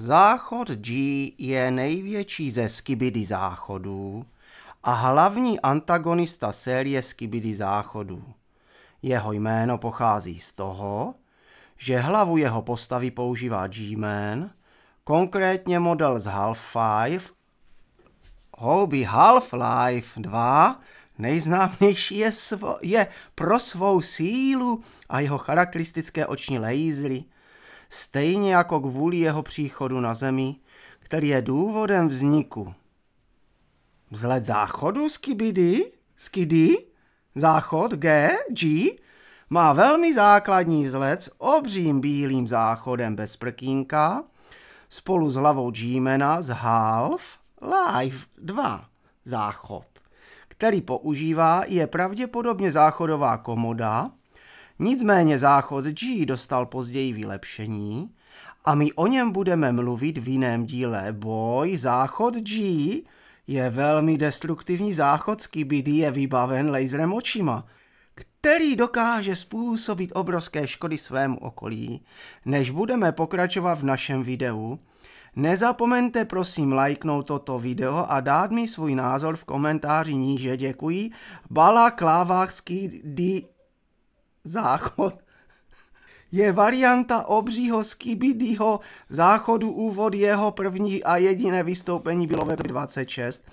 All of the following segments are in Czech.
Záchod G je největší ze Skibidi záchodů a hlavní antagonista série Skibidi záchodů. Jeho jméno pochází z toho, že hlavu jeho postavy používá G-Man, konkrétně model z Half-Life. Hobby Half-Life 2 nejznámější je pro svou sílu a jeho charakteristické oční lasery, stejně jako kvůli jeho příchodu na Zemi, který je důvodem vzniku. Vzhled záchodu Skibidi, záchod G, má velmi základní vzhled s obřím bílým záchodem bez prkínka, spolu s hlavou G-Mana z Half-Life 2 záchod, který používá, je pravděpodobně záchodová komoda, nicméně záchod G dostal později vylepšení a my o něm budeme mluvit v jiném díle. Záchod G je velmi destruktivní záchod Skibidi, je vybaven laserem očima, který dokáže způsobit obrovské škody svému okolí. Než budeme pokračovat v našem videu, nezapomeňte prosím lajknout toto video a dát mi svůj názor v komentáři níže. Děkuji. Balaklavách Skibidi záchod je varianta obřího Skibidiho záchodu. Úvod jeho první a jediné vystoupení bylo ve 26,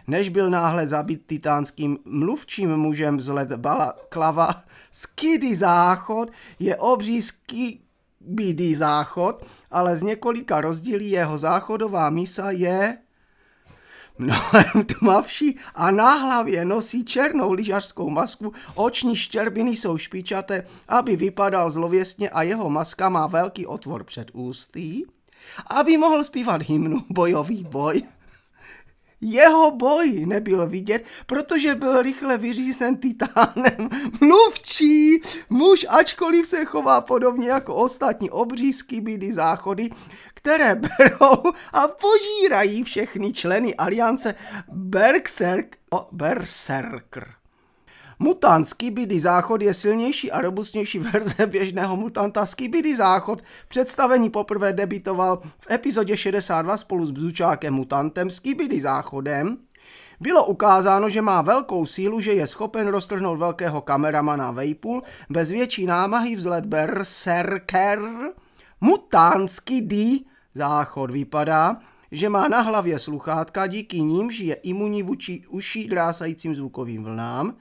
než byl náhle zabit titánským mluvčím mužem vzhled Balaklava. Skibidi záchod je obří Skibidi záchod, ale z několika rozdílů. Jeho záchodová misa je mnohem tmavší a na hlavě nosí černou lyžařskou masku, oční štěrbiny jsou špičaté, aby vypadal zlověstně, a jeho maska má velký otvor před ústy, aby mohl zpívat hymnu Bojový boj. Jeho boj nebyl vidět, protože byl rychle vyřízen titánem. Mluvčí muž, ačkoliv se chová podobně jako ostatní obří Skibidi záchody, které berou a požírají všechny členy aliance Berserker. Mutant Skibidi záchod je silnější a robustnější verze běžného mutanta. Skibidi záchod představení poprvé debitoval v epizodě 62 spolu s bzučákem mutantem Skibidi záchodem. Bylo ukázáno, že má velkou sílu, že je schopen roztrhnout velkého kameramana Vejpůl bez větší námahy, vzhled Berserker. Mutant Skibidi záchod vypadá, že má na hlavě sluchátka, díky nímž je imunní vůči uší drásajícím zvukovým vlnám,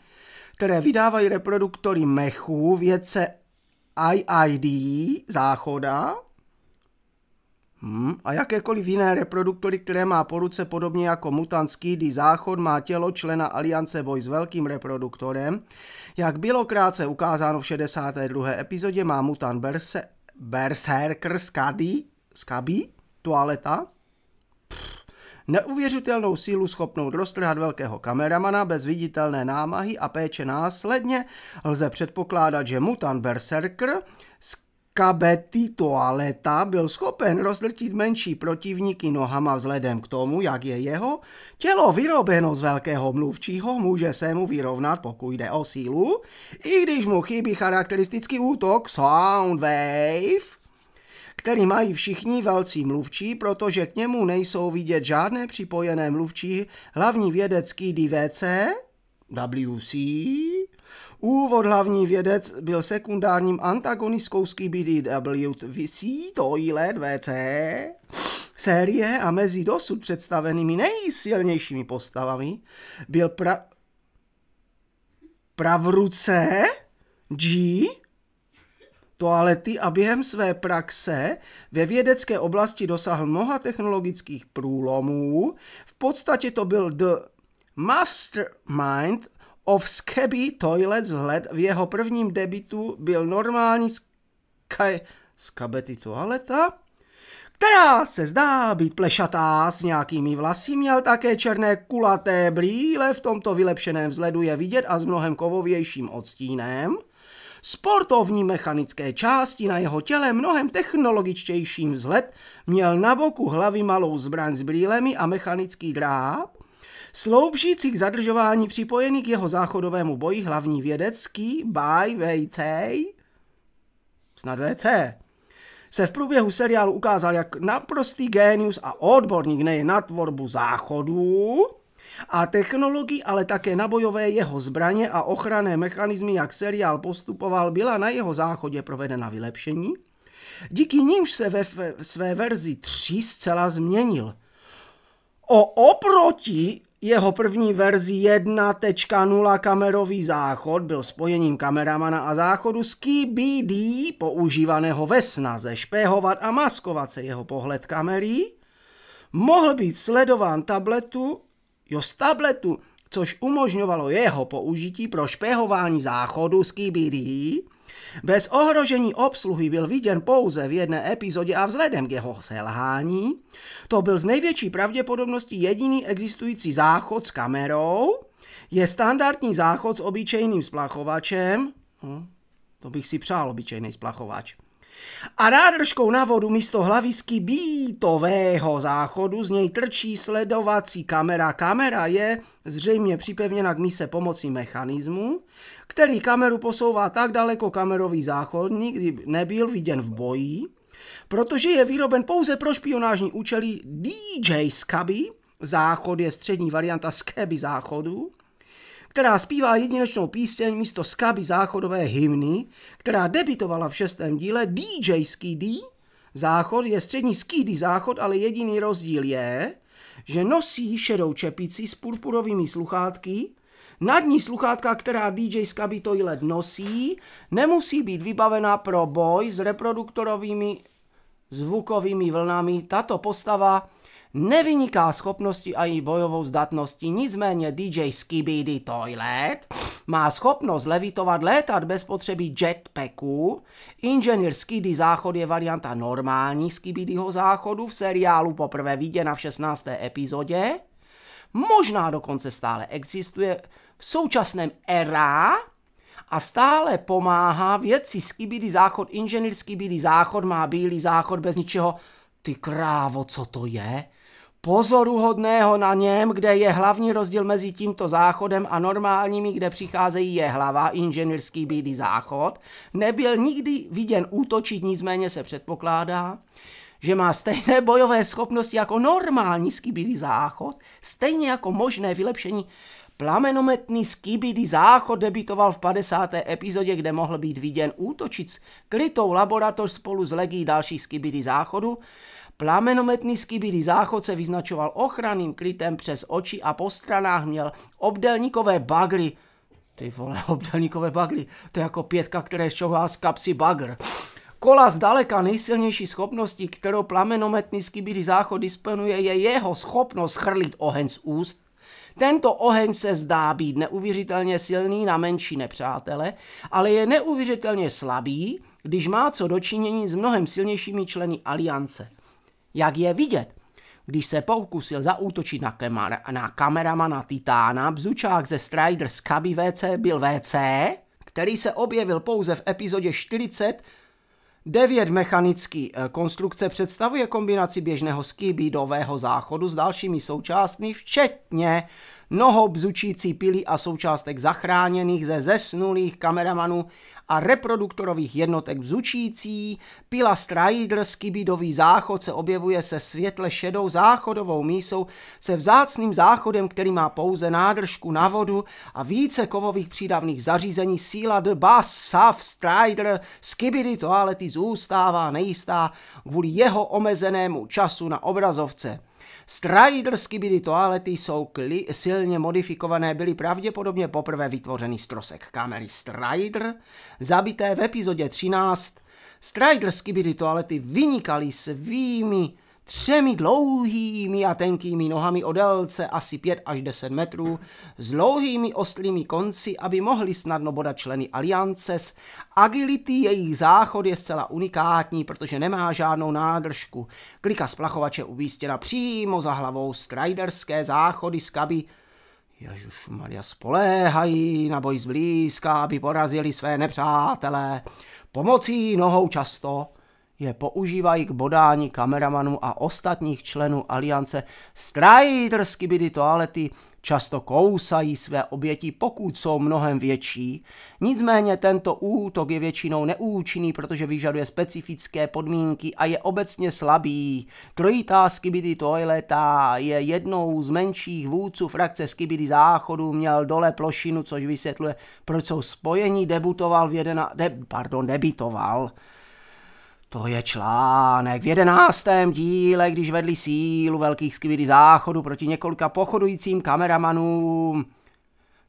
které vydávají reproduktory mechů vědce IID záchoda a jakékoliv jiné reproduktory, které má po ruce, podobně jako mutant Skibidi záchod má tělo člena aliance Boj s velkým reproduktorem. Jak bylo krátce ukázáno v 62. epizodě, má mutant Berserker Skibidi toaleta neuvěřitelnou sílu, schopnou roztrhat velkého kameramana bez viditelné námahy a péče. Následně lze předpokládat, že mutant Berserker Skibidi toaleta byl schopen rozdrtit menší protivníky nohama vzhledem k tomu, jak je jeho tělo vyrobeno z velkého mluvčího, může se mu vyrovnat, pokud jde o sílu, i když mu chybí charakteristický útok Soundwave, který mají všichni velcí mluvčí, protože k němu nejsou vidět žádné připojené mluvčí. Hlavní vědec Skibidi WC. Úvod hlavní vědec byl sekundárním antagonistkou Skibidi WC Toilet WC série a mezi dosud představenými nejsilnějšími postavami byl pravruce G toalety a během své praxe ve vědecké oblasti dosáhl mnoha technologických průlomů. V podstatě to byl the mastermind of Skibidi Toilet vzhled. V jeho prvním debutu byl normální Skibidi toaleta, která se zdá být plešatá s nějakými vlasy. Měl také černé kulaté brýle, v tomto vylepšeném vzhledu je vidět a s mnohem kovovějším odstínem. Sportovní mechanické části na jeho těle mnohem technologičtějším vzhled, měl na boku hlavy malou zbraň s brýlemi a mechanický dráp, sloužící k zadržování připojený k jeho záchodovému boji hlavní vědecký by WC, snad WC. se v průběhu seriálu ukázal jak naprostý génius a odborník nejen na tvorbu záchodů a technologií, ale také na bojové jeho zbraně a ochranné mechanismy, jak seriál postupoval, byla na jeho záchodě provedena vylepšení, díky nímž se ve své verzi 3 zcela změnil. Oproti jeho první verzi 1.0 kamerový záchod byl spojením kameramana a záchodu Skibidi, používaného ve snaze špéhovat a maskovat se jeho pohled kamery, mohl být sledován z tabletu, což umožňovalo jeho použití pro špéhování záchodu Skibidi. Bez ohrožení obsluhy byl viděn pouze v jedné epizodě a vzhledem k jeho selhání to byl z největší pravděpodobností jediný existující záchod s kamerou, je standardní záchod s obyčejným splachovačem, to bych si přál obyčejný splachovač, a nádržkou na vodu místo hlavy skibítového záchodu z něj trčí sledovací kamera. Kamera je zřejmě připevněna k mise pomocí mechanismu, který kameru posouvá tak daleko kamerový záchodník, kdy nebyl viděn v boji, protože je vyroben pouze pro špionážní účely DJ Scaby. Záchod je střední varianta Scaby záchodu, která zpívá jedinečnou píseň místo Scaby záchodové hymny, která debitovala v 6. díle DJ Skidi. Záchod je střední Skidi záchod, ale jediný rozdíl je, že nosí šedou čepici s purpurovými sluchátky. Nad ní sluchátka, která DJ Scaby Toilet nosí, nemusí být vybavena pro boj s reproduktorovými zvukovými vlnami. Tato postava nevyniká schopnosti a její bojovou zdatností, nicméně DJ Skibidi Toilet má schopnost levitovat, létat bez potřeby jetpacku. Inženýr Skidi záchod je varianta normální Skibidiho záchodu, v seriálu poprvé viděna v 16. epizodě. Možná dokonce stále existuje v současném éra a stále pomáhá vědci Skibidi záchod. Inženýr Skibidi záchod má bílý záchod bez ničeho. Ty krávo, co to je? Pozoruhodného na něm, kde je hlavní rozdíl mezi tímto záchodem a normálními, kde přicházejí, je hlava, inženýr Skibidi záchod. Nebyl nikdy viděn útočit, nicméně se předpokládá, že má stejné bojové schopnosti jako normální Skibidi záchod, stejně jako možné vylepšení. Plamenometný Skibidi záchod debitoval v 50. epizodě, kde mohl být viděn útočit krytou laboratoř spolu s legií dalších Skibidi záchodu. Plamenometný Skibidi záchod se vyznačoval ochranným krytem přes oči a po stranách měl obdélníkové bagry. Ty vole, obdélníkové bagry, to je jako pětka, které šťouhá z kapsy bagr. Kola zdaleka nejsilnější schopností, kterou plamenometný Skibidi záchod disponuje, je jeho schopnost chrlit oheň z úst. Tento oheň se zdá být neuvěřitelně silný na menší nepřátele, ale je neuvěřitelně slabý, když má co dočinění s mnohem silnějšími členy aliance. Jak je vidět, když se pokusil zaútočit na kameramana Titána, bzučák ze Strider Scaby WC byl WC, který se objevil pouze v epizodě 40. 9 mechanický konstrukce představuje kombinaci běžného skibidového záchodu s dalšími součástmi, včetně nohobzučící pily a součástek zachráněných ze zesnulých kameramanů a reproduktorových jednotek bzučící. Pila Strider skibidový záchod se objevuje se světle šedou záchodovou mísou se vzácným záchodem, který má pouze nádržku na vodu a více kovových přídavných zařízení. Síla The Bass Sav Strider Skibidi toalety zůstává nejistá kvůli jeho omezenému času na obrazovce. Strider Skibidi toalety jsou silně modifikované, byly pravděpodobně poprvé vytvořeny z trosek kamery Strider, zabité v epizodě 13. Strider Skibidi toalety vynikaly svými 3 dlouhými a tenkými nohami o délce asi 5 až 10 metrů s dlouhými ostrými konci, aby mohli snadno bodat členy aliance. Agility jejich záchod je zcela unikátní, protože nemá žádnou nádržku. Klika splachovače umístěna přímo za hlavou. Striderské záchody Scaby Ježišmarja spoléhají na boj zblízka, aby porazili své nepřátele. Pomocí nohou často je používají k bodání kameramanů a ostatních členů aliance. Strider Skibidi Toalety často kousají své oběti, pokud jsou mnohem větší. Nicméně tento útok je většinou neúčinný, protože vyžaduje specifické podmínky a je obecně slabý. Trojitá Skibidi Toaleta je jednou z menších vůdců frakce Skibidi Záchodu, měl dole plošinu, což vysvětluje, proč jsou spojení, debitoval. To je článek v 11. díle, když vedli sílu velkých Skibidi Záchodu proti několika pochodujícím kameramanům.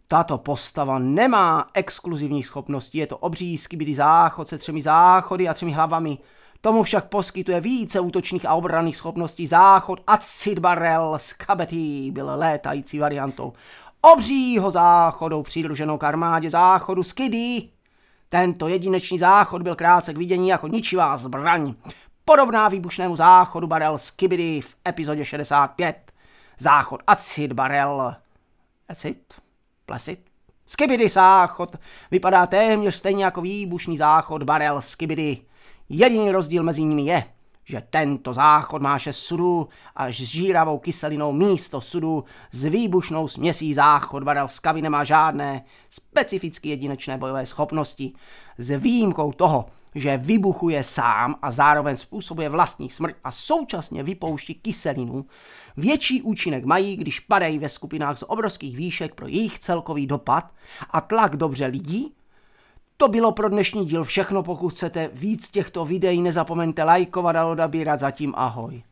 Tato postava nemá exkluzivních schopností, je to obří Skibidi Záchod se 3 záchody a 3 hlavami. Tomu však poskytuje více útočných a obranných schopností. Záchod Acid Barrel Skabety byl létající variantou obřího záchodu přidruženou k armádě záchodu Skidi. Tento jedinečný záchod byl krátce k vidění jako ničivá zbraň, podobná výbušnému záchodu Barrel Skibidi v epizodě 65. Záchod Acid Barrel Skibidi záchod vypadá téměř stejně jako výbušný záchod Barrel Skibidi. Jediný rozdíl mezi nimi je, že tento záchod má 6 sudů a s žíravou kyselinou místo sudů s výbušnou směsí. Záchod Barrel Skibidi nemá žádné specificky jedinečné bojové schopnosti, s výjimkou toho, že vybuchuje sám a zároveň způsobuje vlastní smrt a současně vypouští kyselinu. Větší účinek mají, když padají ve skupinách z obrovských výšek pro jejich celkový dopad a tlak dobře lidí. To bylo pro dnešní díl všechno. Pokud chcete víc těchto videí, nezapomeňte lajkovat a odebírat. Zatím ahoj.